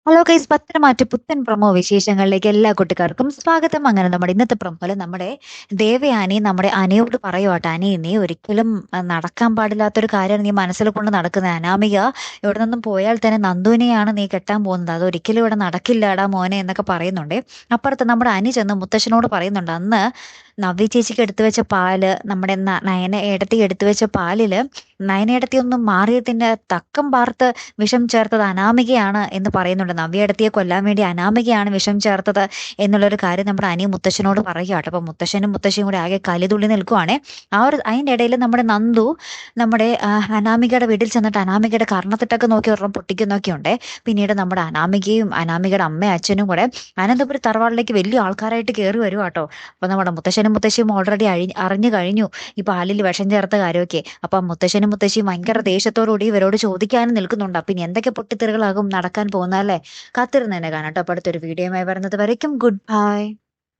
Hello guys, Patharamattu പുത്തൻ promo വിശേഷങ്ങളിലേക്ക് എല്ലാ കുട്ടിക്കാർക്കും സ്വാഗതം. അങ്ങനെ നമ്മുടെ ഇന്നത്തെ പ്രൊമോയില് നമ്മുടെ ദേവയാനി നമ്മുടെ അനിയോട് പറയുവാട്ടെ, അനി നീ ഒരിക്കലും നടക്കാൻ പാടില്ലാത്തൊരു കാര്യം നീ മനസ്സിൽ കൊണ്ട് നടക്കുന്നത്. അനാമിക ഇവിടെ നിന്നും പോയാൽ തന്നെ നന്ദുവിനെയാണ് നീ കെട്ടാൻ പോകുന്നത്, അതൊരിക്കലും ഇവിടെ നടക്കില്ലാടാ മോനെ എന്നൊക്കെ പറയുന്നുണ്ട്. അപ്പുറത്ത് നമ്മുടെ അനി ചെന്ന് മുത്തശ്ശനോട് പറയുന്നുണ്ട്, അന്ന് നവ്യ ചേച്ചിക്ക് എടുത്തു വെച്ച പാല്, നമ്മുടെ നയന ഏടത്തി എടുത്തു വെച്ച പാലില് നയന ഏടത്തി ഒന്നും മാറിയതിന്റെ തക്കം പാർത്ത് വിഷം ചേർത്തത് അനാമികയാണ് എന്ന് പറയുന്നുണ്ട്. നവ്യ ഏടത്തിയെ കൊല്ലാൻ വേണ്ടി അനാമികയാണ് വിഷം ചേർത്തത് എന്നുള്ളൊരു കാര്യം നമ്മുടെ അനി മുത്തശ്ശനോട് പറയുക കേട്ടോ. അപ്പൊ മുത്തശ്ശനും മുത്തശ്ശിയും കൂടെ ആകെ കലിതുള്ളി നിൽക്കുവാണേ. അതിൻ്റെ ഇടയിൽ നമ്മുടെ നന്ദു നമ്മുടെ അനാമികയുടെ വീട്ടിൽ ചെന്നിട്ട് അനാമികയുടെ കർണത്തിട്ടൊക്കെ നോക്കി ഒരെണ്ണം പൊട്ടിക്കുന്നൊക്കെ ഉണ്ട്. പിന്നീട് നമ്മുടെ അനാമികയും അനാമികയുടെ അമ്മയും അച്ഛനും കൂടെ അനന്തപുരി തറവാടിലേക്ക് വലിയ ആൾക്കാരായിട്ട് കയറി വരും കേട്ടോ. അപ്പൊ നമ്മുടെ മുത്തശ്ശനും മുത്തശ്ശിയും ഓൾറെഡി അറിഞ്ഞു കഴിഞ്ഞു ഈ പാലിൽ വിഷം ചേർത്ത കാര്യമൊക്കെ. അപ്പൊ മുത്തശ്ശനും മുത്തശ്ശിയും ഭയങ്കര ദേഷ്യത്തോടുകൂടി ഇവരോട് ചോദിക്കാനും നിൽക്കുന്നുണ്ട്. അപ്പൊ ഇനി എന്തൊക്കെ പൊട്ടിത്തെറികളാകും നടക്കാൻ പോകുന്നതല്ലേ? കാത്തിരുന്ന് തന്നെ കാണാം കേട്ടോ. അപ്പൊ അടുത്തൊരു വീഡിയോയുമായി വരുന്നത് വരയ്ക്കും ഗുഡ് ബൈ.